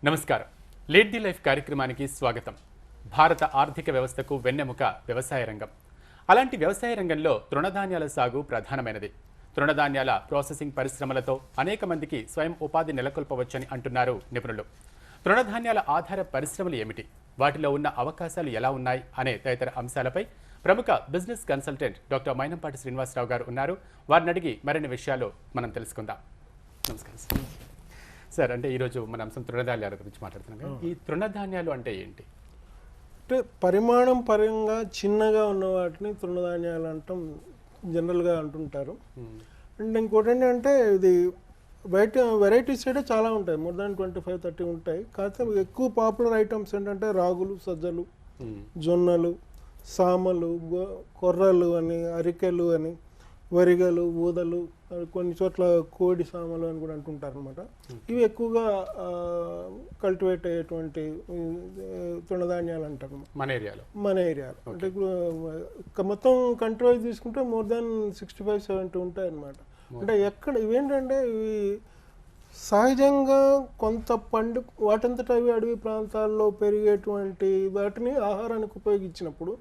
నమస్కారం. Lead the life కార్యక్రమానికి స్వాగతం. భారత ఆర్థిక వ్యవస్థకు వెన్నెముక వ్యవసాయ రంగం. అలాంటి వ్యవసాయ రంగంలో తృణధాన్యాల సాగు ప్రధానమైనది. తృణధాన్యాల ప్రాసెసింగ్ పరిశ్రమలతో అనేక మందికి స్వయం ఉపాధి నెలకొల్పవచ్చని అంటున్నారు నిపుణులు. తృణధాన్యాల ఆధార పరిశ్రమలు ఏమిటి, వాటిలో ఉన్న అవకాశాలు ఎలా ఉన్నాయి అనే తదితర అంశాలపై ప్రముఖ business consultant doctor Mainampati Srinivasarao గారు ఉన్నారు. వారిని అడిగి మరిన్ని విషయాలు మనం తెలుసుకుందాం. నమస్కారం సార్. అంటే ఈరోజు మన అంశం తృణధాన్యాల గురించి మాట్లాడుతున్నాం. ఈ తృణధాన్యాలు అంటే ఏంటి? అంటే పరిమాణం పరంగా చిన్నగా ఉన్న వాటిని తృణధాన్యాలు అంటాం, జనరల్గా అంటుంటారు. అండ్ ఇంకోటి ఏంటంటే ఇది బయట వెరైటీస్ అయితే చాలా ఉంటాయి, మోర్ దాన్ 25-30 ఉంటాయి. కాకపోతే ఎక్కువ పాపులర్ ఐటమ్స్ ఏంటంటే రాగులు, సజ్జలు, జొన్నలు, సామలు, కొర్రలు అని, అరికెలు అని, వరిగలు, ఊదలు, కొన్ని చోట్ల కోడి సామలు అని కూడా అంటుంటారు అనమాట. ఇవి ఎక్కువగా కల్టివేట్ అయ్యేటువంటి తృణధాన్యాలు అంటారు మన ఏరియాలో. అంటే ఇప్పుడు మొత్తం కంట్రోల్ తీసుకుంటే మోర్ దాన్ 65-70 ఉంటాయి అన్నమాట. అంటే ఎక్కడ ఇవేంటంటే ఇవి సహజంగా కొంత వాటంతట అవి అడవి ప్రాంతాల్లో పెరిగేటువంటి వాటిని ఆహారానికి ఉపయోగించినప్పుడు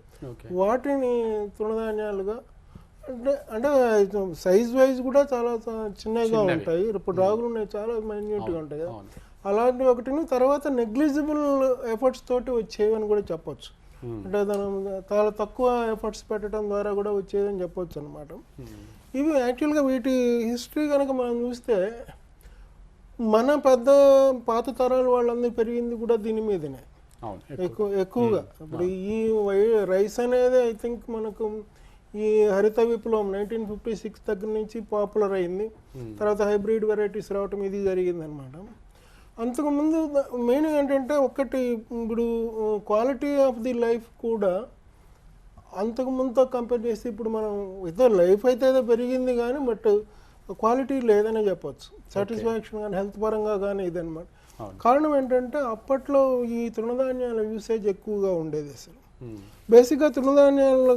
వాటిని తృణధాన్యాలుగా అంటే సైజ్ వైజ్ కూడా చాలా చిన్నగా ఉంటాయి. ఇప్పుడు రాగులు ఉన్నాయి, చాలా మైన్యూట్గా ఉంటాయి కదా, అలాంటి ఒకటిని తర్వాత నెగ్లిజిబుల్ ఎఫర్ట్స్ తోటి వచ్చేవి అని కూడా చెప్పొచ్చు. అంటే చాలా తక్కువ ఎఫర్ట్స్ పెట్టడం ద్వారా కూడా వచ్చేదని చెప్పొచ్చు అనమాట. ఇవి యాక్చువల్గా వీటి హిస్టరీ కనుక మనం చూస్తే మన పాత తరాలు వాళ్ళందరూ పెరిగింది కూడా దీని మీదనే ఎక్కువగా. ఇప్పుడు ఈ రైస్ అనేది ఐ థింక్ మనకు ఈ హరిత విప్లవం 1956 దగ్గర నుంచి పాపులర్ అయింది. తర్వాత హైబ్రిడ్ వెరైటీస్ రావటం ఇది జరిగింది అనమాట. అంతకుముందు మెయిన్ ఏంటంటే ఒకటి, ఇప్పుడు క్వాలిటీ ఆఫ్ ది లైఫ్ కూడా అంతకుముందుతో కంపేర్ చేస్తే ఇప్పుడు మనం ఏదో లైఫ్ అయితే ఏదో పెరిగింది కానీ బట్ క్వాలిటీ లేదనే చెప్పచ్చు. సాటిస్ఫాక్షన్ కానీ హెల్త్ పరంగా కానీ ఇదనమాట. కారణం ఏంటంటే అప్పట్లో ఈ తృణధాన్యాల యూసేజ్ ఎక్కువగా ఉండేది. అసలు బేసిక్గా తృణధాన్యాలు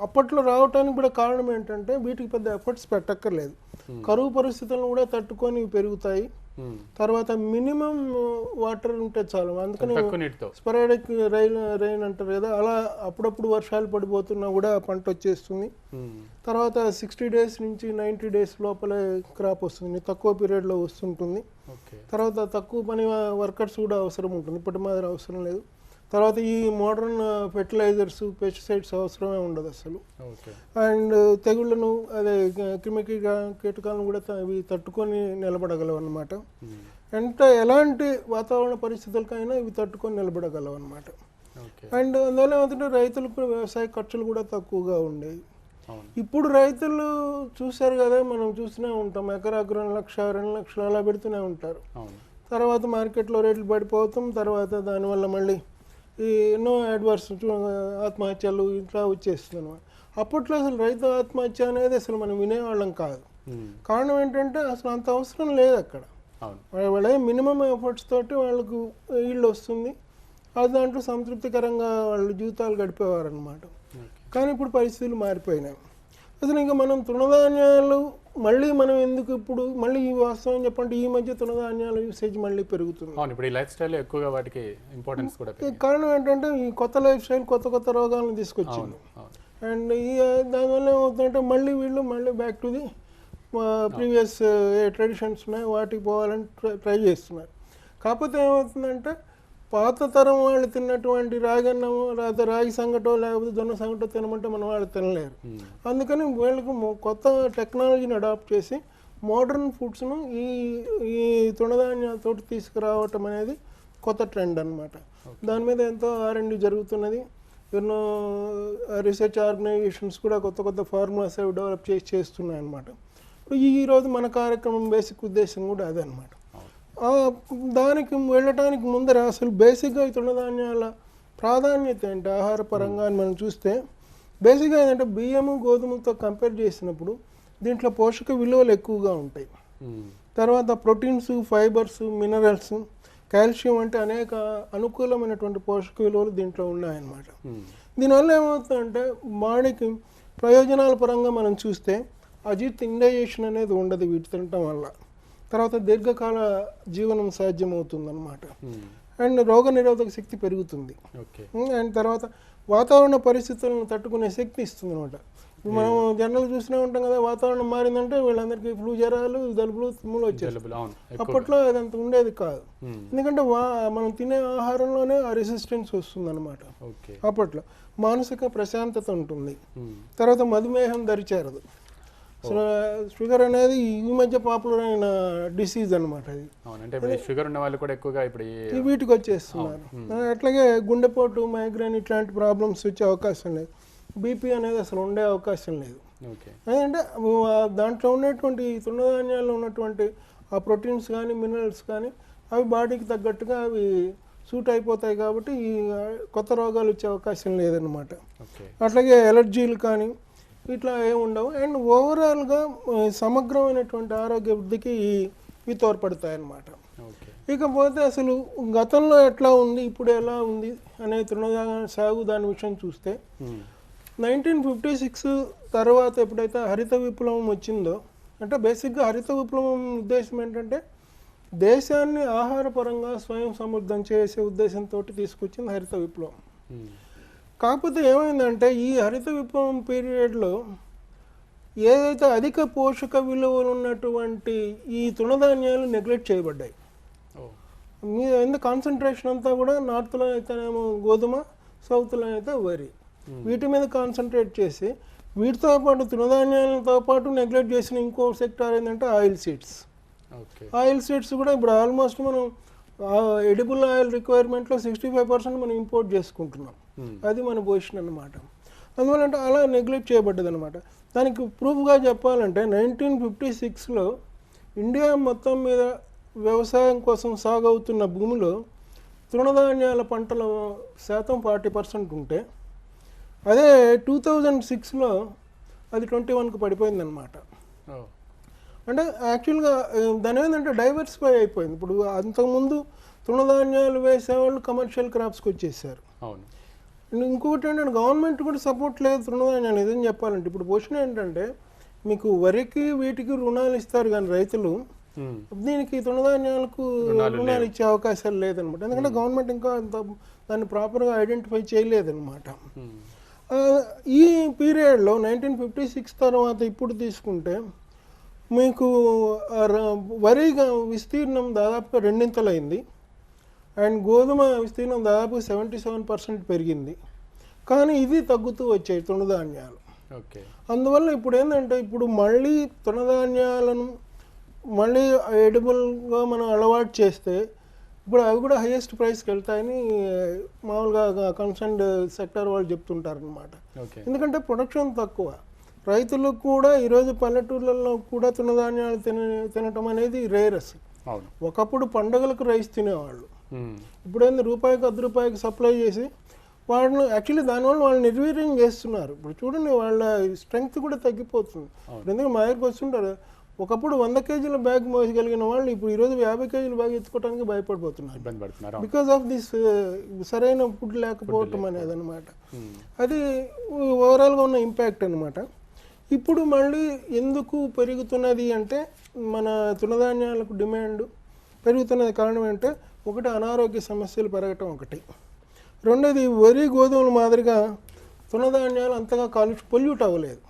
అప్పట్లో రావటానికి కూడా కారణం ఏంటంటే వీటికి పెద్ద ఎఫర్ట్స్ పెట్టక్కర్లేదు. కరువు పరిస్థితులను కూడా తట్టుకొని పెరుగుతాయి. తర్వాత మినిమం వాటర్ ఉంటే చాలు. అందుకని స్పొరాడిక్ రైన్ అంటారు కదా, అలా అప్పుడప్పుడు వర్షాలు పడిపోతున్నా కూడా పంట వచ్చేస్తుంది. తర్వాత 60 days నుంచి 90 days లోపలే క్రాప్ వస్తుంది, తక్కువ పీరియడ్లో వస్తుంటుంది. తర్వాత తక్కువ పని వర్కర్స్ కూడా అవసరం ఉంటుంది, ఇప్పటి మాదిరి అవసరం లేదు. తర్వాత ఈ మోడర్న్ ఫెర్టిలైజర్స్, పెస్టిసైడ్స్ అవసరమే ఉండదు అసలు. అండ్ తెగుళ్ళను, అదే కీటకాలను కూడా ఇవి తట్టుకొని నిలబడగలవు అనమాట. అంటే ఎలాంటి వాతావరణ పరిస్థితులకైనా ఇవి తట్టుకొని నిలబడగలవు అనమాట. అండ్ అందువల్ల ఏమంటే రైతులకు వ్యవసాయ ఖర్చులు కూడా తక్కువగా ఉండేవి. ఇప్పుడు రైతులు చూసారు కదా, మనం చూస్తూనే ఉంటాం, ఎకరాకు 2 లక్షలు 2 లక్షలు అలా పెడుతూనే ఉంటారు. తర్వాత మార్కెట్లో రేట్లు పడిపోతాం, తర్వాత దానివల్ల మళ్ళీ ఈ ఎన్నో అడ్వర్స్ ఆత్మహత్యలు ఇట్లా వచ్చేస్తుంది అనమాట. అప్పట్లో అసలు రైతు ఆత్మహత్య అనేది అసలు మనం వినేవాళ్ళం కాదు. కారణం ఏంటంటే అసలు అంత అవసరం లేదు అక్కడ. వాళ్ళ మినిమం ఎఫర్ట్స్ తోటి వాళ్ళకు ఈల్డ్ వస్తుంది, అది దాంట్లో సంతృప్తికరంగా వాళ్ళు జీవితాలు గడిపేవారు అనమాట. కానీ ఇప్పుడు పరిస్థితులు మారిపోయినాయి. అసలు ఇంకా మనం తృణధాన్యాలు మళ్ళీ మనం ఎందుకు ఇప్పుడు మళ్ళీ ఈ వాస్తవం చెప్పంటే ఈ మధ్య తృణధాన్యాల యూసేజ్ మళ్ళీ పెరుగుతుంది. ఇప్పుడు ఈ లైఫ్ స్టైల్ ఎక్కువగా వాటికి ఇంపార్టెన్స్ కూడా. కారణం ఏంటంటే ఈ కొత్త లైఫ్ స్టైల్ కొత్త రోగాలను తీసుకొచ్చింది. అండ్ ఈ దానివల్ల ఏమవుతుందంటే మళ్ళీ back to the previous traditions ఉన్నాయి, వాటికి పోవాలని ట్రై చేస్తున్నారు. కాకపోతే ఏమవుతుందంటే పాత తరం వాళ్ళు తిన్నటువంటి రాగి అన్నము, లేకపోతే రాగి సంగటో లేకపోతే జొన్న సంగటో తినమంటే మన వాళ్ళు తినలేరు. అందుకని వీళ్ళకు కొత్త టెక్నాలజీని అడాప్ట్ చేసి మోడర్న్ ఫుడ్స్ను ఈ తృణధాన్యాలతో తీసుకురావటం అనేది కొత్త ట్రెండ్ అనమాట. దాని మీద ఎంతో R&D జరుగుతున్నది. ఎన్నో రీసెర్చ్ ఆర్గనైజేషన్స్ కూడా కొత్త ఫార్ములాస్ అవి డెవలప్ చేస్తున్నాయి అన్నమాట. ఈరోజు మన కార్యక్రమం బేసిక్ ఉద్దేశం కూడా అదే అనమాట. దానికి వెళ్ళటానికి ముందర అసలు బేసిక్గా ఈ తృణధాన్యాల ప్రాధాన్యత ఏంటి ఆహార పరంగా అని మనం చూస్తే, బేసిక్గా ఏంటంటే బియ్యము గోధుమలతో కంపేర్ చేసినప్పుడు దీంట్లో పోషక విలువలు ఎక్కువగా ఉంటాయి. తర్వాత ప్రోటీన్స్, ఫైబర్స్, మినరల్స్, కాల్షియం అంటే అనేక అనుకూలమైనటువంటి పోషక విలువలు దీంట్లో ఉన్నాయన్నమాట. దీనివల్ల ఏమవుతుందంటే బాడీకి ప్రయోజనాల పరంగా మనం చూస్తే అజిత్ ఇండైజేషన్ అనేది ఉండదు వీటి తినటం వల్ల. తర్వాత దీర్ఘకాల జీవనం సాధ్యమవుతుందన్నమాట. అండ్ రోగ నిరోధక శక్తి పెరుగుతుంది. అండ్ తర్వాత వాతావరణ పరిస్థితులను తట్టుకునే శక్తి ఇస్తుంది అనమాట. మనం జనరల్ చూస్తూనే ఉంటాం కదా, వాతావరణం మారిందంటే వీళ్ళందరికీ ఫ్లూ, జ్వరాలు, జలుబులు, తుమ్ములు వచ్చేది. అప్పట్లో అదంత ఉండేది కాదు, ఎందుకంటే మనం తినే ఆహారంలోనే ఆ రెసిస్టెన్స్ వస్తుంది అనమాట. అప్పట్లో మానసిక ప్రశాంతత ఉంటుంది. తర్వాత మధుమేహం దరిచేరదు. షుగర్ అనేది ఈ మధ్య పాపులర్ అయిన డిసీజ్ అనమాట. అది షుగర్ ఉన్న వాళ్ళు కూడా ఎక్కువగా ఇప్పుడు వీటికి వచ్చేస్తున్నారు. అట్లాగే గుండెపోటు, మైగ్రేన్ ఇట్లాంటి ప్రాబ్లమ్స్ వచ్చే అవకాశం లేదు. బీపీ అనేది అసలు ఉండే అవకాశం లేదు. ఎందుకంటే దాంట్లో ఉన్నటువంటి తృణధాన్యాల్లో ఉన్నటువంటి ఆ ప్రోటీన్స్ కానీ మినరల్స్ కానీ అవి బాడీకి తగ్గట్టుగా అవి సూట్ అయిపోతాయి కాబట్టి ఈ కొత్త రోగాలు వచ్చే అవకాశం లేదనమాట. అట్లాగే ఎలర్జీలు కానీ ఇట్లా ఏమి ఉండవు. అండ్ ఓవరాల్గా సమగ్రమైనటువంటి ఆరోగ్య వృద్ధికి ఇవి తోడ్పడతాయి అన్నమాట. ఇకపోతే అసలు గతంలో ఎట్లా ఉంది, ఇప్పుడు ఎలా ఉంది అనే తృణధాన్య సాగు దాని విషయం చూస్తే 1956 తర్వాత ఎప్పుడైతే హరిత విప్లవం వచ్చిందో, అంటే బేసిక్గా హరిత విప్లవం ఉద్దేశం ఏంటంటే దేశాన్ని ఆహారపరంగా స్వయం సమృద్ధం చేసే ఉద్దేశంతో తీసుకొచ్చింది హరిత విప్లవం. కాకపోతే ఏమైందంటే ఈ హరిత విప్లవం పీరియడ్లో ఏదైతే అధిక పోషక విలువలు ఉన్నటువంటి ఈ తృణధాన్యాలు నెగ్లెక్ట్ చేయబడ్డాయి. ఎందుకు కాన్సన్ట్రేషన్ అంతా కూడా నార్త్లో అయితేనేమో గోధుమ, సౌత్లో అయితే వరి, వీటి మీద కాన్సన్ట్రేట్ చేసి వీటితో పాటు తృణధాన్యాలతో పాటు నెగ్లెక్ట్ చేసిన ఇంకో సెక్టార్ ఏంటంటే ఆయిల్ సీడ్స్. ఆయిల్ సీడ్స్ కూడా ఇప్పుడు ఆల్మోస్ట్ మనం ఎడిబుల్ ఆయిల్ రిక్వైర్మెంట్లో 65% మనం ఇంపోర్ట్ చేసుకుంటున్నాం. అది మన పొజిషన్ అన్నమాట. అందువల్ల అంటే అలా నెగ్లెక్ట్ చేయబడ్డది అనమాట. దానికి ప్రూఫ్గా చెప్పాలంటే 1956లో ఇండియా మొత్తం మీద వ్యవసాయం కోసం సాగవుతున్న భూమిలో తృణధాన్యాల పంటల శాతం 40% ఉంటే అదే 2006లో అది 21కు పడిపోయిందనమాట. అంటే యాక్చువల్గా దాని ఏంటంటే డైవర్సిఫై అయిపోయింది. ఇప్పుడు అంతకుముందు తృణధాన్యాలు వేసేవాళ్ళు కమర్షియల్ క్రాప్స్కి వచ్చేసారు. ఇంకొకటి ఏంటంటే గవర్నమెంట్ కూడా సపోర్ట్ లేదు తృణధాన్యాలు. ఏదని చెప్పాలంటే ఇప్పుడు క్వశ్చన్ ఏంటంటే మీకు వరికి వీటికి రుణాలు ఇస్తారు కానీ రైతులు దీనికి తృణధాన్యాలకు రుణాలు ఇచ్చే అవకాశాలు లేదనమాట. ఎందుకంటే గవర్నమెంట్ ఇంకా అంత దాన్ని ప్రాపర్గా ఐడెంటిఫై చేయలేదన్నమాట. ఈ పీరియడ్లో 1956 తర్వాత ఇప్పుడు తీసుకుంటే మీకు వరి విస్తీర్ణం దాదాపుగా రెండింతలైంది. అండ్ గోధుమ విస్తీర్ణం దాదాపు 77% పెరిగింది. కానీ ఇది తగ్గుతూ వచ్చాయి తృణధాన్యాలు. అందువల్ల ఇప్పుడు ఏంటంటే ఇప్పుడు మళ్ళీ తృణధాన్యాలను మళ్ళీ ఎడిబుల్గా మనం అలవాటు చేస్తే ఇప్పుడు అవి కూడా హైయెస్ట్ ప్రైస్కి వెళ్తాయని మామూలుగా కన్సర్న్డ్ సెక్టర్ వాళ్ళు చెప్తుంటారనమాట. ఎందుకంటే ప్రొడక్షన్ తక్కువ, రైతులకు కూడా ఈరోజు పల్లెటూర్లలో కూడా తృణధాన్యాలు తినటం అనేది రేర్ అసలు. ఒకప్పుడు పండుగలకు రైస్ తినేవాళ్ళు, ఇప్పుడు ఏంది రూపాయికి ₹10 సప్లై చేసి వాళ్ళని యాక్చువల్లీ దానివల్ల వాళ్ళు నిర్వీర్యం చేస్తున్నారు. ఇప్పుడు చూడండి వాళ్ళ స్ట్రెంగ్త్ కూడా తగ్గిపోతుంది. ఎందుకంటే మా దగ్గరికి వస్తుంటారు, ఒకప్పుడు 100 కేజీల బ్యాగ్ మోసగలిగిన వాళ్ళు ఇప్పుడు ఈరోజు 50 కేజీల బ్యాగ్ ఎత్తుకోవడానికి భయపడిపోతున్నారు. బికాస్ ఆఫ్ దిస్ సరైన ఫుడ్ లేకపోవటం అనేది అనమాట. అది ఓవరాల్గా ఉన్న ఇంపాక్ట్ అనమాట. ఇప్పుడు మళ్ళీ ఎందుకు పెరుగుతున్నది అంటే మన తృణధాన్యాలకు డిమాండ్ పెరుగుతున్నది కారణం ఏంటంటే ఒకటి అనారోగ్య సమస్యలు పెరగటం ఒకటి, రెండోది వరి గోధుమల మాదిరిగా తృణధాన్యాలు అంతగా పొల్యూట్ అవ్వలేదు.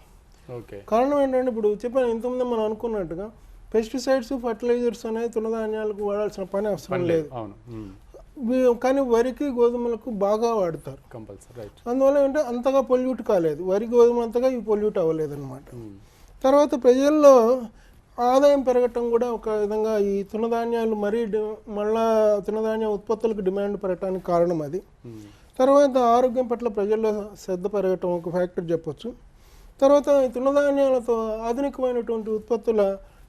కారణం ఏంటంటే ఇప్పుడు చెప్పాను ఇంతకుముందు మనం అనుకున్నట్టుగా పెస్టిసైడ్స్, ఫర్టిలైజర్స్ అనేది తృణధాన్యాలకు వాడాల్సిన పని అవసరం లేదు. కానీ వరికి గోధుమలకు బాగా వాడతారు కంపల్సరీ. అందువల్ల అంటే అంతగా పొల్యూట్ కాలేదు, వరి గోధుమ అంతగా ఇవి పొల్యూట్ అవ్వలేదు అనమాట. తర్వాత ప్రజల్లో ఆదాయం పెరగటం కూడా ఒక విధంగా ఈ తృణధాన్యాలు మళ్ళా తృణధాన్య ఉత్పత్తులకు డిమాండ్ పెరగటానికి కారణం అది. తర్వాత ఆరోగ్యం పట్ల ప్రజల్లో శ్రద్ధ పెరగటం ఒక ఫ్యాక్టర్ చెప్పొచ్చు. తర్వాత ఈ తృణధాన్యాలతో ఆధునికమైనటువంటి ఉత్పత్తుల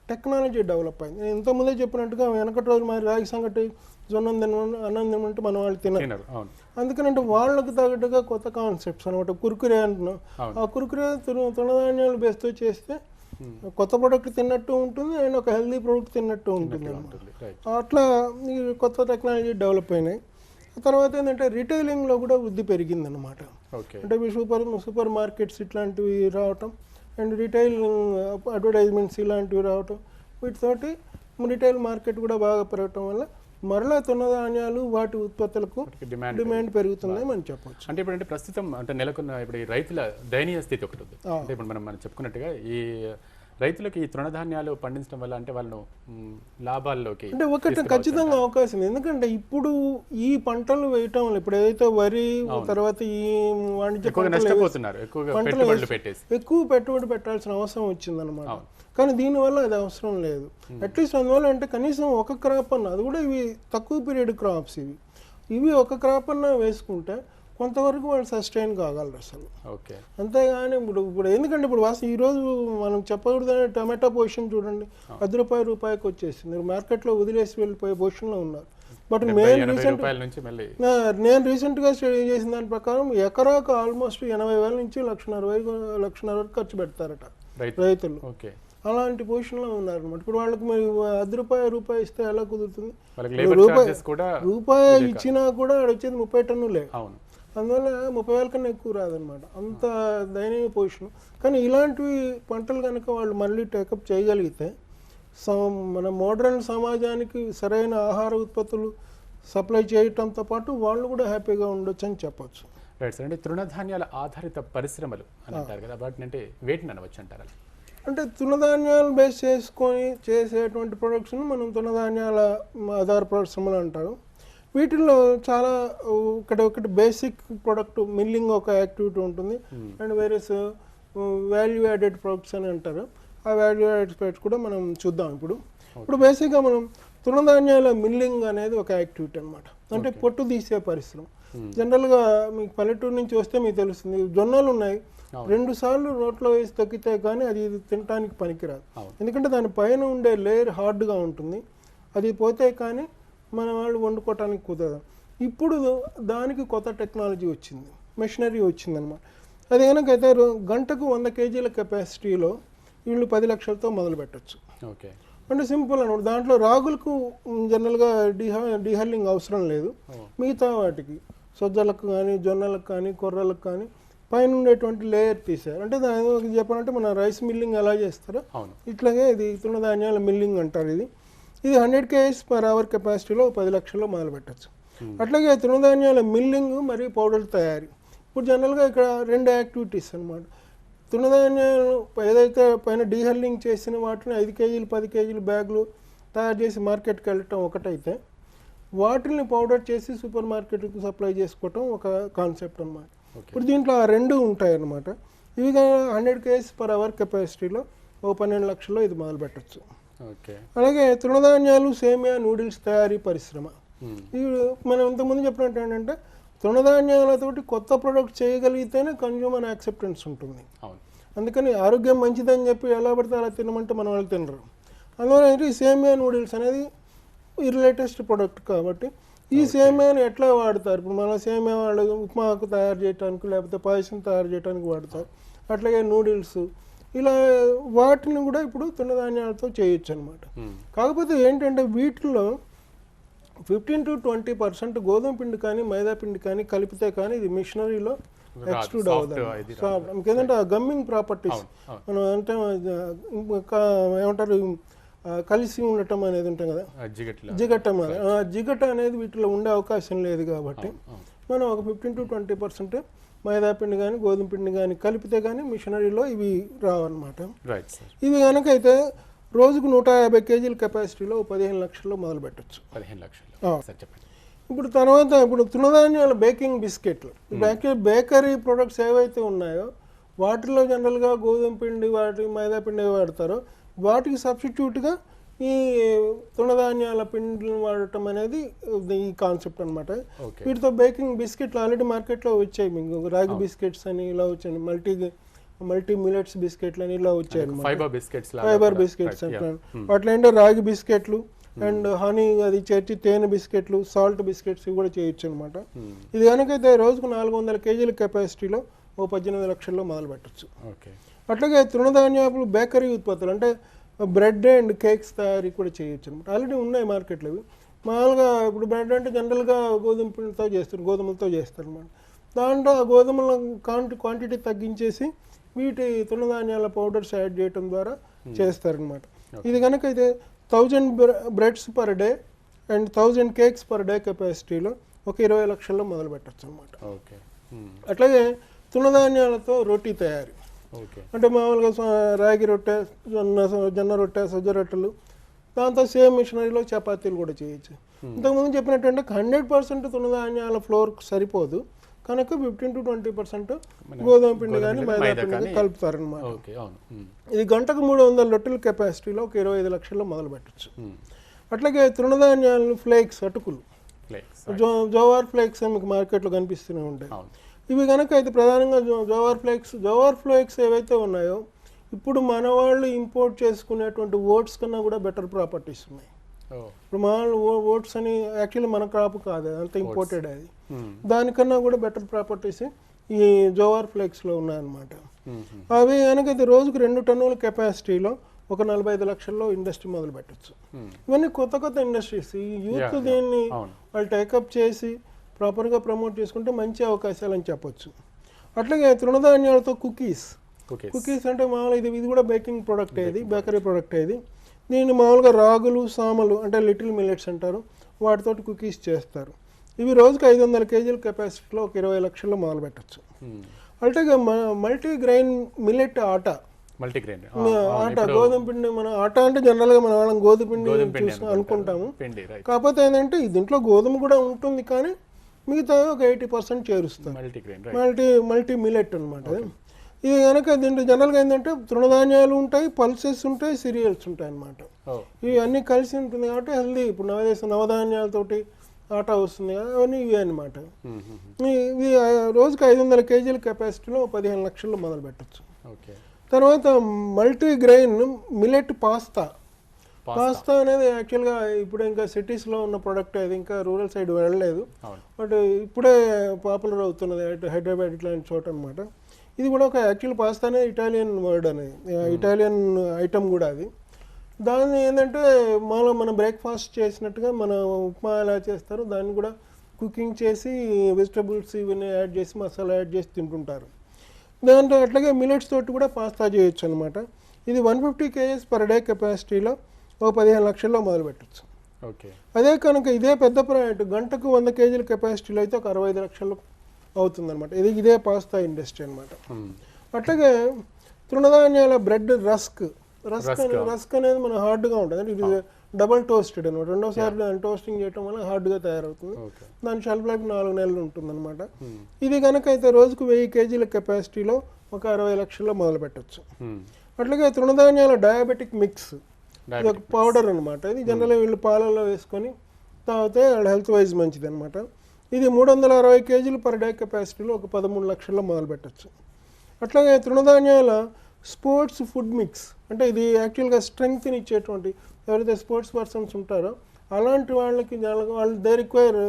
టెక్నాలజీ డెవలప్ అయింది. నేను ఇంతకుముందే చెప్పినట్టుగా వెనకటి రోజు మరి రాగి సంగటి, జొన్నం అన్నం తినమంటే మన వాళ్ళు తినరు. అందుకనంటే వాళ్ళకు తగ్గట్టుగా కొత్త కాన్సెప్ట్స్ అనమాట. కురుకురే అంటున్నాం, ఆ కురుకురే తృణధాన్యాలు బేస్తో చేస్తే కొత్త ప్రోడక్ట్ తిన్నట్టు ఉంటుంది అండ్ ఒక హెల్దీ ప్రోడక్ట్ తిన్నట్టు ఉంటుంది అనమాట. అట్లా ఈ కొత్త టెక్నాలజీ డెవలప్ అయినాయి. తర్వాత ఏంటంటే రిటైలింగ్లో కూడా వృద్ధి పెరిగిందనమాట. అంటే సూపర్ మార్కెట్స్ ఇట్లాంటివి రావటం అండ్ రిటైల్ అడ్వర్టైజ్మెంట్స్ ఇలాంటివి రావటం, వీటితోటి రిటైల్ మార్కెట్ కూడా బాగా పెరగటం వల్ల మరలా తృణధాన్యాలు వాటి ఉత్పత్తులకు డిమాండ్ పెరుగుతుందని మనం చెప్పవచ్చు. అంటే ఇప్పుడు ప్రస్తుతం అంటే నెలకొన్న ఇప్పుడు ఈ రైతుల దయనీయ స్థితి ఒకటి ఉంది. అంటే ఇప్పుడు మనం చెప్పుకున్నట్టుగా ఈ రైతులకి ఈ తృణధాన్యాలు పండించడం వల్ల అంటే వాళ్ళను లాభాల్లోకి అంటే ఒకటి ఖచ్చితంగా అవకాశం. ఎందుకంటే ఇప్పుడు ఈ పంటలు వేయటం వల్ల ఇప్పుడు ఏదైతే వరి తర్వాత ఈ వాణిజ్య ఎక్కువ పెట్టుబడి పెట్టాల్సిన అవసరం వచ్చిందనమాట. కానీ దీనివల్ల అది అవసరం లేదు. అట్లీస్ట్ అందువల్ల అంటే కనీసం ఒక క్రాప్ అన్న, అది కూడా ఇవి తక్కువ పీరియడ్ క్రాప్స్, ఇవి ఒక క్రాప్ అన్న వేసుకుంటే కొంతవరకు వాళ్ళు సస్టైన్ కాగలరు అసలు. అంతేగాని ఇప్పుడు ఎందుకంటే ఇప్పుడు ఈరోజు మనం చెప్పకూడదని టమాటా పొజిషన్ చూడండి, ₹10 వచ్చేసింది. మీరు మార్కెట్లో వదిలేసి వెళ్ళిపోయే పొజిషన్లో ఉన్నారు. బట్ నేను రీసెంట్గా స్టడీ చేసిన దాని ప్రకారం ఎకరాకు ఆల్మోస్ట్ 80,000 నుంచి 1,60,000 వరకు ఖర్చు పెడతారట రైతులు. అలాంటి పొజిషన్లో ఉన్నారు అనమాట. ఇప్పుడు వాళ్ళకి మరి ₹10 ఇస్తే ఎలా కుదురుతుంది? రూపాయి ఇచ్చినా కూడా వచ్చేది 30 టన్నులే. అందువల్ల 30,000 కన్నా ఎక్కువ రాదనమాట. అంత దయనీయ పొజిషన్. కానీ ఇలాంటివి పంటలు కనుక వాళ్ళు మళ్ళీ టేకప్ చేయగలిగితే మన మోడర్న్ సమాజానికి సరైన ఆహార ఉత్పత్తులు సప్లై చేయటంతో పాటు వాళ్ళు కూడా హ్యాపీగా ఉండొచ్చు అని చెప్పచ్చు. Right sir. అంటే తృణధాన్యాల ఆధారిత పరిశ్రమలు అని అంటారు కదా, వాటిని అంటే వేటిని అనవచ్చు అంటారు? అంటే తృణధాన్యాలు బేస్ చేసుకొని చేసేటువంటి ప్రొడక్ట్స్ని మనం తృణధాన్యాల ఆధార పరిశ్రమలు అంటారు. వీటిల్లో చాలా ఒకటి బేసిక్ ప్రొడక్ట్ మిల్లింగ్ ఒక యాక్టివిటీ ఉంటుంది, and various value added products అని అంటారు. ఆ వాల్యూ యాడెడ్ ప్రొడక్ట్స్ కూడా మనం చూద్దాం. ఇప్పుడు బేసిక్గా మనం తృణధాన్యాల మిల్లింగ్ అనేది ఒక యాక్టివిటీ అనమాట. అంటే పొట్టు తీసే పరిశ్రమ. జనరల్గా మీకు పల్లెటూరు నుంచి వస్తే మీకు తెలుస్తుంది, జొన్నలు ఉన్నాయి, 2 సార్లు రోట్లో వేసి తొక్కితే కానీ అది తినడానికి పనికిరాదు. ఎందుకంటే దాని పైన ఉండే లేయర్ హార్డ్గా ఉంటుంది, అది పోతే కానీ మన వాళ్ళు వండుకోవటానికి కుదరదు. ఇప్పుడు దానికి కొత్త టెక్నాలజీ వచ్చింది, మెషినరీ వచ్చిందనమాట. అది కనుకైతే గంటకు 100 kgల కెపాసిటీలో వీళ్ళు 10 లక్షలతో మొదలు పెట్టచ్చు. అంటే సింపుల్ అనమాట. దాంట్లో రాగులకు జనరల్గా డీహల్లింగ్ అవసరం లేదు. మిగతా వాటికి సజ్జలకు కానీ జొన్నలకు కానీ కొర్రలకు కానీ పైన ఉండేటువంటి లేయర్ తీసారు. అంటే దాని చెప్పాలంటే మన రైస్ మిల్లింగ్ ఎలా చేస్తారో ఇట్లాగే ఇది తృణధాన్యాల మిల్లింగ్ అంటారు. ఇది 100 kg/h కెపాసిటీలో 10 లక్షల్లో మొదలు పెట్టచ్చు. అట్లాగే తృణధాన్యాల మిల్లింగ్ మరియు పౌడర్ తయారీ. ఇప్పుడు జనరల్గా ఇక్కడ 2 యాక్టివిటీస్ అనమాట. తృణధాన్యాలు ఏదైతే పైన డీహల్లింగ్ చేసిన వాటిని 5 kg 10 kg బ్యాగులు తయారు చేసి మార్కెట్కి వెళ్ళటం ఒకటైతే, వాటిని పౌడర్ చేసి సూపర్ మార్కెట్కి సప్లై చేసుకోవటం ఒక కాన్సెప్ట్ అనమాట. ఇప్పుడు దీంట్లో ఆ 2 ఉంటాయి అన్నమాట. ఇవి 100 kg/h కెపాసిటీలో 12 లక్షల్లో ఇది మొదలు పెట్టచ్చు. అలాగే తృణధాన్యాలు సేమియా నూడిల్స్ తయారీ పరిశ్రమ. ఇవి మనం ఇంతకుముందు చెప్పినట్టు ఏంటంటే తృణధాన్యాలతోటి కొత్త ప్రొడక్ట్ చేయగలిగితేనే కన్జ్యూమర్ యాక్సెప్టెన్స్ ఉంటుంది. అందుకని ఆరోగ్యం మంచిదని చెప్పి ఎలా పడితే అలా తినమంటే మన వాళ్ళు తినరు. అందువల్ల ఏంటి సేమియా నూడిల్స్ అనేది ఈ లేటెస్ట్ ప్రొడక్ట్ కాబట్టి ఈ సేమియాని ఎట్లా వాడతారు? ఇప్పుడు మన సేమియా వాళ్ళు ఉప్మాకు తయారు చేయడానికి లేకపోతే పాయసం తయారు చేయడానికి వాడతారు. అట్లాగే నూడిల్స్ ఇలా వాటిని కూడా ఇప్పుడు తృణధాన్యాలతో చేయొచ్చు అనమాట. కాకపోతే ఏంటంటే వీటిలో 15 to 20% గోధుమ పిండి కానీ మైదా పిండి కానీ కలిపితే కానీ ఇది మిషనరీలో ఎక్స్ట్రూడ్ అవ్వదు. ఎందుకంటే ఆ గమ్మింగ్ ప్రాపర్టీస్ మనం అంటే ఏమంటారు కలిసి ఉండటం అనేది ఉంటాం కదా, జిగట్టం జిగట అనేది వీటిలో ఉండే అవకాశం లేదు. కాబట్టి మనం ఒక 15 to 20% మైదా పిండి కానీ గోధుమ పిండి కానీ కలిపితే కానీ మిషనరీలో ఇవి రావన్నమాట. ఇవి కనుకైతే రోజుకు 150 kgల కెపాసిటీలో 15 లక్షల్లో మొదలు పెట్టచ్చు. 15 లక్షలు. ఇప్పుడు తర్వాత ఇప్పుడు తృణధాన్యాల బేకింగ్ బిస్కెట్లు, బేకరీ ప్రొడక్ట్స్ ఏవైతే ఉన్నాయో వాటిలో జనరల్గా గోధుమ పిండి మైదా పిండి వాడతారో వాటికి సబ్స్టిట్యూట్గా ఈ తృణధాన్యాల పిండిని వాడటం అనేది ఈ కాన్సెప్ట్ అనమాట. వీటితో బేకింగ్ బిస్కెట్లు ఆల్రెడీ మార్కెట్లో వచ్చాయి. మీకు రాగి బిస్కెట్స్ అని ఇలా వచ్చాయి, మల్టీ మిలెట్స్ బిస్కెట్లు అని ఇలా వచ్చాయి అనమాట. ఫైబర్ బిస్కెట్స్ అంటారు. వాటిలో ఏంటో రాగి బిస్కెట్లు అండ్ హనీ అది చేర్చి తేనె బిస్కెట్లు, సాల్ట్ బిస్కెట్స్ ఇవి కూడా చేయొచ్చు అనమాట. ఇది కనుకైతే రోజుకు 400 kgల కెపాసిటీలో 18 లక్షల్లో మొదలు పెట్టచ్చు. అట్లాగే తృణధాన్యాలు బేకరీ ఉత్పత్తులు అంటే బ్రెడ్ అండ్ కేక్స్ తయారీ కూడా చేయొచ్చు అనమాట. ఆల్రెడీ ఉన్నాయి మార్కెట్లో. ఇవి మామూలుగా ఇప్పుడు బ్రెడ్ అంటే జనరల్గా గోధుమ పిండితో చేస్తారు, గోధుమలతో చేస్తారు అనమాట. దాంట్లో ఆ గోధుమల క్వాంటిటీ తగ్గించేసి వీటి తృణధాన్యాల పౌడర్స్ యాడ్ చేయడం ద్వారా చేస్తారనమాట. ఇది కనుకైతే 1000 breads per day and 1000 cakes per day కెపాసిటీలో ఒక 20 లక్షల్లో మొదలు పెట్టచ్చు అనమాట. ఓకే. అట్లాగే తృణధాన్యాలతో రోటీ తయారీ, ఓకే. అంటే మామూలుగా రాగి రొట్టె, జొన్న రొట్టె, సజ్జ రొట్టెలు, దాంతో సేమ్ మిషనరీలో చపాతీలు కూడా చేయొచ్చు. ఇంతకుముందు చెప్పినట్టు 100% తృణధాన్యాల ఫ్లోర్ సరిపోదు కనుక 15 to 20% గోధుమ పిండి కానీ మైదా పిండి కలుపుతారనమాట. ఇది గంటకు 300 రొట్టెల కెపాసిటీలో ఒక 25 లక్షల్లో మొదలు పెట్టచ్చు. అట్లాగే తృణధాన్యాలు ఫ్లేక్స్, అటుకులు, జోవార్ ఫ్లేక్స్ మీకు మార్కెట్లో కనిపిస్తూనే ఉంటాయి. ఇవి కనుక అయితే ప్రధానంగా జోవార్ ఫ్లేక్స్ ఏవైతే ఉన్నాయో ఇప్పుడు మన వాళ్ళు ఇంపోర్ట్ చేసుకునేటువంటి ఓట్స్ కన్నా కూడా బెటర్ ప్రాపర్టీస్ ఉన్నాయి. ఇప్పుడు మన ఓట్స్ అని యాక్చువల్లీ మన క్రాప్ కాదు, అంత ఇంపోర్టెడ్ అది. దానికన్నా కూడా బెటర్ ప్రాపర్టీస్ ఈ జోవార్ ఫ్లేక్స్లో ఉన్నాయన్నమాట. అవి కనుకైతే రోజుకు 2 టన్నుల కెపాసిటీలో ఒక 45 లక్షల్లో ఇండస్ట్రీ మొదలు పెట్టచ్చు. ఇవన్నీ కొత్త ఇండస్ట్రీస్. ఈ యూత్ దీన్ని వాళ్ళు టేకప్ చేసి ప్రాపర్గా ప్రమోట్ చేసుకుంటే మంచి అవకాశాలు అని చెప్పొచ్చు. అట్లాగే తృణధాన్యాలతో కుకీస్ అంటే మామూలుగా ఇది కూడా బేకింగ్ ప్రోడక్ట్, ఇది బేకరీ ప్రోడక్ట్. ఇది దీన్ని మామూలుగా రాగులు, సామలు అంటే లిటిల్ మిల్లెట్స్ అంటారు, వాటితోటి కుకీస్ చేస్తారు. ఇవి రోజుకి 500 కేజీల కెపాసిటీలో ఒక 20 లక్షల్లో మొదలు పెట్టచ్చు. అట్లాగే మల్టీగ్రెయిన్ మిల్లెట్ ఆట, గోధుమ పిండి. మన ఆట అంటే జనరల్గా మన వాళ్ళం గోధుమ పిండి అనుకుంటాము, కాకపోతే ఏంటంటే దీంట్లో గోధుమ కూడా ఉంటుంది కానీ మిగతా ఒక 80% చేరుస్తాం. మల్టీ మిల్లెట్ అనమాట. ఇది కనుక దీంట్లో జనరల్గా ఏంటంటే తృణధాన్యాలు ఉంటాయి, పల్సెస్ ఉంటాయి, సీరియల్స్ ఉంటాయి అన్నమాట. ఇవి అన్నీ కలిసి ఉంటుంది కాబట్టి హెల్దీ. ఇప్పుడు నవధాన్యాలతోటి ఆట వస్తుంది కదా, అవన్నీ ఇవి అనమాట. ఇవి రోజుకి 500 కేజీల కెపాసిటీలో 15 లక్షల్లో మొదలు పెట్టచ్చు. తర్వాత మల్టీగ్రెయిన్ మిల్లెట్ పాస్తా అనేది యాక్చువల్గా ఇప్పుడు ఇంకా సిటీస్లో ఉన్న ప్రోడక్ట్, అది ఇంకా రూరల్ సైడ్ వెళ్ళలేదు, బట్ ఇప్పుడే పాపులర్ అవుతున్నది హైదరాబాద్ ఇట్లాంటి చోట అనమాట. ఇది కూడా ఒక యాక్చువల్ పాస్తా అనేది ఇటాలియన్ వర్డ్ అనేది, ఇటాలియన్ ఐటమ్ కూడా అది. దాన్ని ఏంటంటే మనం బ్రేక్ఫాస్ట్ చేసినట్టుగా మన ఉప్మా ఎలా చేస్తారో దాన్ని కూడా కుకింగ్ చేసి వెజిటబుల్స్ ఇవన్నీ యాడ్ చేసి మసాలా యాడ్ చేసి తింటుంటారు. దాంట్లో అట్లాగే మిల్లెట్స్ తోటి కూడా పాస్తా చేయొచ్చు అనమాట. ఇది 150 kgs పర్ డే కెపాసిటీలో ఒక 15 లక్షల్లో మొదలు పెట్టచ్చు. అదే కనుక ఇదే పెద్ద ప్రాజెక్ట్ గంటకు 100 కేజీల కెపాసిటీలో అయితే ఒక 65 లక్షలు అవుతుందన్నమాట. ఇదే పాస్తా ఇండస్ట్రీ అనమాట. అట్లాగే తృణధాన్యాల బ్రెడ్, రస్క్ అనేది మన హార్డ్గా ఉంటుంది, అంటే ఇది డబల్ టోస్టెడ్ అనమాట. రెండోసారి దాన్ని టోస్టింగ్ చేయడం వల్ల హార్డ్గా తయారవుతుంది. దాని షెల్ఫ్ లైఫ్ 4 నెలలు ఉంటుంది అనమాట. ఇది కనుక అయితే రోజుకు 1000 కేజీల కెపాసిటీలో ఒక 60 లక్షల్లో మొదలు పెట్టచ్చు. అట్లాగే తృణధాన్యాల డయాబెటిక్ మిక్స్, ఇది ఒక పౌడర్ అనమాట. ఇది జనరల్గా వీళ్ళు పాలల్లో వేసుకొని తాగితే వాళ్ళ హెల్త్ వైజ్ మంచిది అనమాట. ఇది 360 కేజీలు పర్ డే కెపాసిటీలో ఒక 13 లక్షల్లో మొదలు పెట్టచ్చు. అట్లాగే తృణధాన్యాల స్పోర్ట్స్ ఫుడ్ మిక్స్, అంటే ఇది యాక్చువల్గా స్ట్రెంగ్త్ని ఇచ్చేటువంటి ఎవరైతే స్పోర్ట్స్ పర్సన్స్ ఉంటారో అలాంటి వాళ్ళకి వాళ్ళు దే రిక్వైర్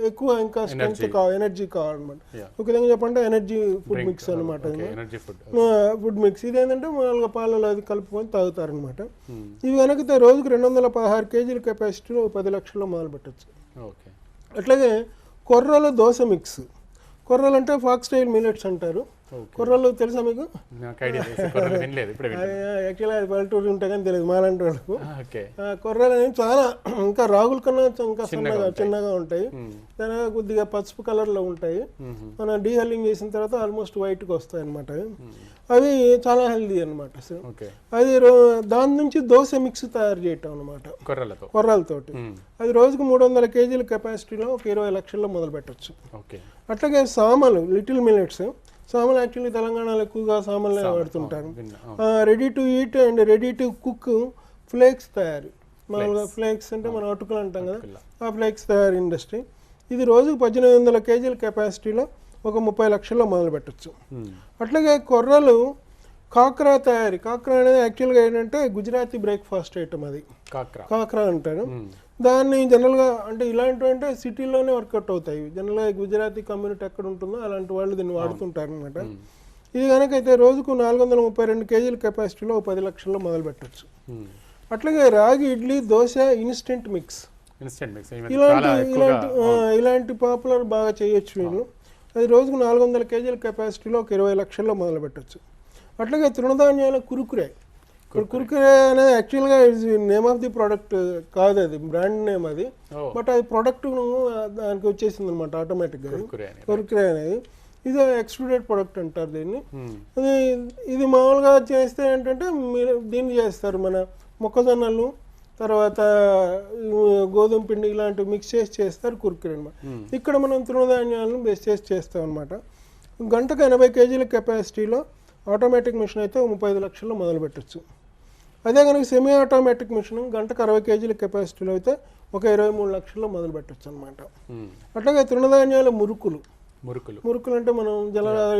ఎక్కువ ఇంకా స్ట్రెంగ్త్ ఎనర్జీ కావాలన్నమాట. ఒక విధంగా చెప్పంటే ఎనర్జీ ఫుడ్ మిక్స్ అనమాట. ఫుడ్ మిక్స్ ఇది ఏంటంటే మామూలుగా పాలలో అది కలుపుకొని తాగుతారనమాట. ఇవి కనుక రోజుకు 216 కేజీల కెపాసిటీలో 10 లక్షల్లో మొదలు పెట్టచ్చు. అట్లాగే కొర్రల దోశ మిక్స్, కొర్రలు అంటే ఫాక్స్ స్టైల్ మిల్లెట్స్ అంటారు. కొర్రలు తెలుసా మీకు? యాక్చువల్గా అది పల్లెటూరు ఉంటే కానీ తెలియదు మాలాంటి వాళ్ళకు. కొర్రలు అనేవి చాలా ఇంకా రాగుల కన్నా ఇంకా చిన్నగా ఉంటాయి, దాని కొద్దిగా పసుపు కలర్లో ఉంటాయి. మనం డీహల్లింగ్ చేసిన తర్వాత ఆల్మోస్ట్ వైట్గా వస్తాయి అనమాట. అవి చాలా హెల్దీ అనమాట. అది దాని నుంచి దోశ మిక్స్ తయారు చేయటం అనమాట కొర్రలతోటి. అది రోజుకు 300 కేజీల కెపాసిటీలో ఒక 20 లక్షల్లో మొదలు పెట్టచ్చు. అట్లాగే సామలు, లిటిల్ మిల్లెట్స్. సామలు యాక్చువల్లీ తెలంగాణలో ఎక్కువగా సామల్ని వాడుతుంటారు. Ready to eat and ready to cook flakes తయారీ, మామూలుగా ఫ్లేక్స్ అంటే మనం అటుకులు అంటాం కదా, ఆ ఫ్లేక్స్ తయారీ ఇండస్ట్రీ. ఇది రోజుకు 1800 కేజీల కెపాసిటీలో ఒక 30 లక్షల్లో మొదలు పెట్టచ్చు. అట్లాగే కొర్రలు కాక్రా తయారీ. కాక్రా అనేది యాక్చువల్గా ఏంటంటే గుజరాతీ బ్రేక్ఫాస్ట్ ఐటమ్, అది కాక్రా అంటారు. దాన్ని జనరల్గా అంటే ఇలాంటివి అంటే సిటీలోనే వర్కౌట్ అవుతాయి. జనరల్గా గుజరాతీ కమ్యూనిటీ ఎక్కడ ఉంటుందో అలాంటి వాళ్ళు దీన్ని వాడుతుంటారు అనమాట. ఇది కనుక అయితే రోజుకు 432 కేజీల కెపాసిటీలో 10 లక్షల్లో మొదలు పెట్టచ్చు. అట్లాగే రాగి ఇడ్లీ, దోశ, ఇన్స్టెంట్ మిక్స్, ఇలాంటి పాపులర్ బాగా చేయొచ్చు వీళ్ళు. అది రోజుకు 400 కేజీల కెపాసిటీలో ఒక 20 లక్షల్లో మొదలు పెట్టచ్చు. అట్లాగే తృణధాన్యాల కురుకురే, ఇప్పుడు కుర్కురే అనేది యాక్చువల్గా నేమ్ ఆఫ్ ది ప్రోడక్ట్ కాదు, అది బ్రాండ్ నేమ్ అది. బట్ అది ప్రోడక్ట్ దానికి వచ్చేసింది అనమాట ఆటోమేటిక్గా కుర్కురే అనేది. ఇది ఎక్స్ట్రూడెడ్ ప్రోడక్ట్ అంటారు దీన్ని. ఇది మామూలుగా చేస్తే ఏంటంటే మీరు దీన్ని చేస్తారు, మన మొక్కజొన్నలు తర్వాత గోధుమ పిండి ఇలాంటివి మిక్స్ చేసి చేస్తారు కుర్కురే అనమాట. ఇక్కడ మనం తృణధాన్యాలను బేస్ చేసి చేస్తాం అనమాట. గంటకు 80 కేజీల కెపాసిటీలో ఆటోమేటిక్ మిషన్ అయితే 35 లక్షల్లో మొదలు పెట్టచ్చు. అదే కనుక సెమీ ఆటోమేటిక్ మిషన్ గంటకు 60 కేజీల కెపాసిటీలో అయితే ఒక 23 లక్షల్లో మొదలు పెట్టచ్చు అనమాట. అట్లాగే తృణధాన్యాల మురుకులు అంటే మనం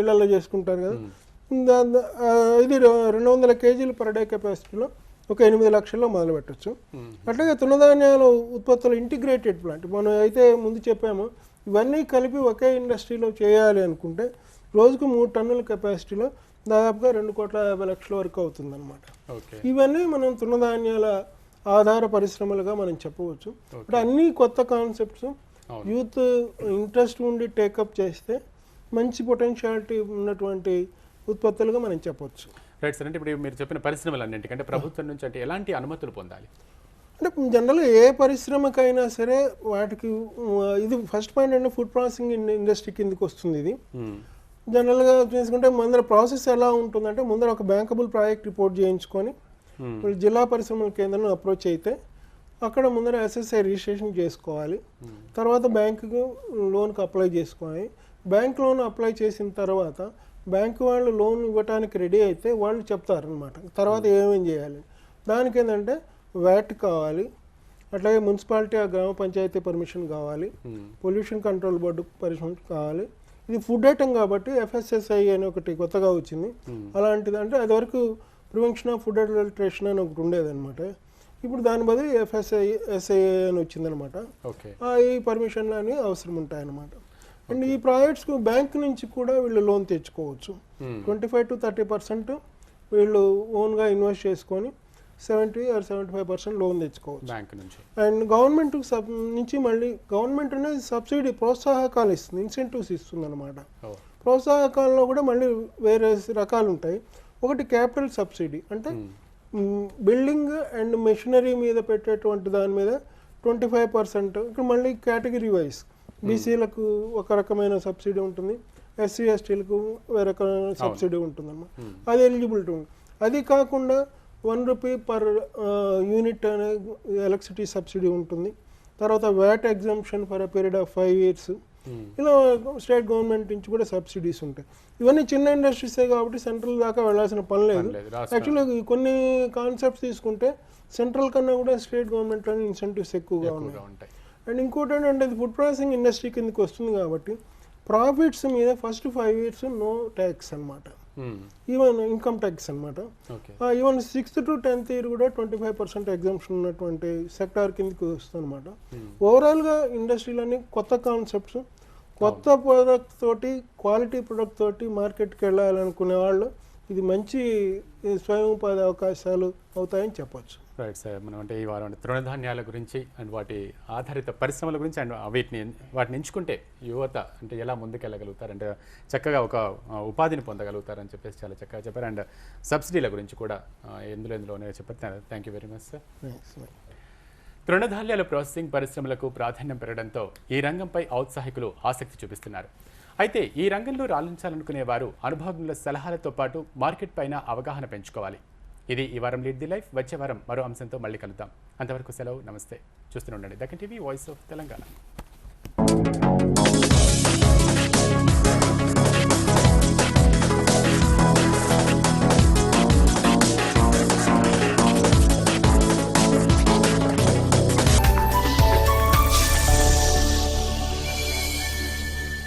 ఇళ్లలో చేసుకుంటారు కదా, ఇది 200 కేజీలు పర్ డే కెపాసిటీలో ఒక 8 లక్షల్లో మొదలు పెట్టచ్చు. అట్లాగే తృణధాన్యాల ఉత్పత్తులు ఇంటిగ్రేటెడ్ ప్లాంట్ మనం అయితే ముందు చెప్పాము, ఇవన్నీ కలిపి ఒకే ఇండస్ట్రీలో చేయాలి అనుకుంటే రోజుకు 3 టన్నుల కెపాసిటీలో దాదాపుగా 2,50,00,000 వరకు అవుతుంది అనమాట. ఇవన్నీ మనం తృణధాన్యాల ఆధార పరిశ్రమలుగా మనం చెప్పవచ్చు. అంటే అన్ని కొత్త కాన్సెప్ట్స్ యూత్ ఇంట్రెస్ట్ ఉండి టేకప్ చేస్తే మంచి పొటెన్షియాలిటీ ఉన్నటువంటి ఉత్పత్తులుగా మనం చెప్పవచ్చు. Right sir. అంటే ఇప్పుడు మీరు చెప్పిన పరిశ్రమలన్నింటికంటే ప్రభుత్వం నుంచి అంటే ఎలాంటి అనుమతులు పొందాలి? అంటే జనరల్గా ఏ పరిశ్రమకైనా సరే వాటికి ఇది ఫస్ట్ పాయింట్ అంటే ఫుడ్ ప్రాసెసింగ్ ఇండస్ట్రీ కిందకి వస్తుంది. ఇది జనరల్గా చేసుకుంటే ముందర ప్రాసెస్ ఎలా ఉంటుందంటే ముందర ఒక బ్యాంకబుల్ ప్రాజెక్ట్ రిపోర్ట్ చేయించుకొని జిల్లా పరిశ్రమల కేంద్రం అప్రోచ్ అయితే అక్కడ ముందర ఎస్ఎస్ఐ రిజిస్ట్రేషన్ చేసుకోవాలి. తర్వాత బ్యాంకుకు లోన్కి అప్లై చేసుకోవాలి. బ్యాంక్ లోన్ అప్లై చేసిన తర్వాత బ్యాంకు వాళ్ళు లోన్ ఇవ్వడానికి రెడీ అయితే వాళ్ళు చెప్తారనమాట తర్వాత ఏమేం చేయాలి. దానికి ఏంటంటే వ్యాట్ కావాలి, అట్లాగే మున్సిపాలిటీ గ్రామ పంచాయతీ పర్మిషన్ కావాలి, పొల్యూషన్ కంట్రోల్ బోర్డు పర్మిషన్ కావాలి. ఇది ఫుడ్ ఐటమ్ కాబట్టి ఎఫ్ఎస్ఎస్ఐ అని ఒకటి కొత్తగా వచ్చింది. అలాంటిది అంటే అది వరకు ప్రివెన్షన్ ఆఫ్ ఫుడ్ అడల్ట్రేషన్ అని ఒకటి ఉండేదన్నమాట. ఇప్పుడు దాని బదులు ఎఫ్ఎస్ఐ అని వచ్చిందనమాట. ఈ పర్మిషన్లు అని అవసరం ఉంటాయన్నమాట. అండ్ ఈ ప్రాజెక్ట్స్కు బ్యాంక్ నుంచి కూడా వీళ్ళు లోన్ తెచ్చుకోవచ్చు. 25 to 30% వీళ్ళు ఓన్గా ఇన్వెస్ట్ చేసుకొని 70 or 75% లోన్ తెచ్చుకోవచ్చు బ్యాంక్ నుంచి. అండ్ గవర్నమెంట్ నుంచి మళ్ళీ గవర్నమెంట్ అనేది సబ్సిడీ ప్రోత్సాహకాలు ఇస్తుంది, ఇన్సెంటివ్స్ ఇస్తుంది అనమాట. ప్రోత్సాహకాలలో కూడా మళ్ళీ వేరే రకాలు ఉంటాయి. ఒకటి క్యాపిటల్ సబ్సిడీ అంటే బిల్డింగ్ అండ్ మెషినరీ మీద పెట్టేటువంటి దాని మీద 25%. ఇక్కడ మళ్ళీ కేటగిరీ వైజ్ బీసీలకు ఒక రకమైన సబ్సిడీ ఉంటుంది, ఎస్సీ ఎస్టీలకు వేరే రకమైన సబ్సిడీ ఉంటుంది అన్నమాట. అది ఎలిజిబిలిటీ ఉంటుంది. అది కాకుండా ₹1 per యూనిట్ అనే ఎలక్ట్రిసిటీ సబ్సిడీ ఉంటుంది. తర్వాత VAT exemption for a period of 5 years. ఇలా స్టేట్ గవర్నమెంట్ నుంచి కూడా సబ్సిడీస్ ఉంటాయి. ఇవన్నీ చిన్న ఇండస్ట్రీసే కాబట్టి సెంట్రల్ దాకా వెళ్ళాల్సిన పని లేదు. యాక్చువల్గా కొన్ని కాన్సెప్ట్స్ తీసుకుంటే సెంట్రల్ కన్నా కూడా స్టేట్ గవర్నమెంట్లోని ఇన్సెంటివ్స్ ఎక్కువగా ఉంటాయి. అండ్ ఇంకోటి ఏంటంటే ఇది ఫుడ్ ప్రాసెసింగ్ ఇండస్ట్రీ కిందకి వస్తుంది కాబట్టి ప్రాఫిట్స్ మీద ఫస్ట్ 5 years నో ట్యాక్స్ అనమాట, ఈవెన్ ఇన్కమ్ ట్యాక్స్ అనమాట. Even 6th to 10th year కూడా 25% ఎగ్జంప్షన్ ఉన్నటువంటి సెక్టార్ కిందకి వస్తుంది అనమాట. ఓవరాల్గా ఇండస్ట్రీలోని కొత్త కాన్సెప్ట్స్, కొత్త ప్రోడక్ట్ తోటి, క్వాలిటీ ప్రోడక్ట్ తోటి మార్కెట్కి వెళ్ళాలనుకునే వాళ్ళు ఇది మంచి స్వయం ఉపాధి అవకాశాలు అవుతాయని చెప్పొచ్చు. Right sir. మనం అంటే ఈ వారం తృణధాన్యాల గురించి అండ్ వాటి ఆధారిత పరిశ్రమల గురించి అండ్ వాటిని ఎంచుకుంటే యువత అంటే ఎలా ముందుకెళ్ళగలుగుతారు అంటే చక్కగా ఒక ఉపాధిని పొందగలుగుతారని చెప్పేసి చాలా చక్కగా చెప్పారు. అండ్ సబ్సిడీల గురించి కూడా ఎందులోనే చెప్పారు. Thank you very much sir. తృణధాన్యాల ప్రాసెసింగ్ పరిశ్రమలకు ప్రాధాన్యం పెరగడంతో ఈ రంగంపై ఔత్సాహికులు ఆసక్తి చూపిస్తున్నారు. అయితే ఈ రంగంలో రాణించాలనుకునే వారు అనుభవజ్ఞుల సలహాలతో పాటు మార్కెట్ పైన అవగాహన పెంచుకోవాలి. ఇది ఈ వారం లీడ్ ది లైఫ్. వచ్చే వారం మరో అంశంతో మళ్ళీ కలుద్దాం. అంతవరకు సెలవు. నమస్తే. చూస్తూనే ఉండండి Deccan TV, voice of Telangana.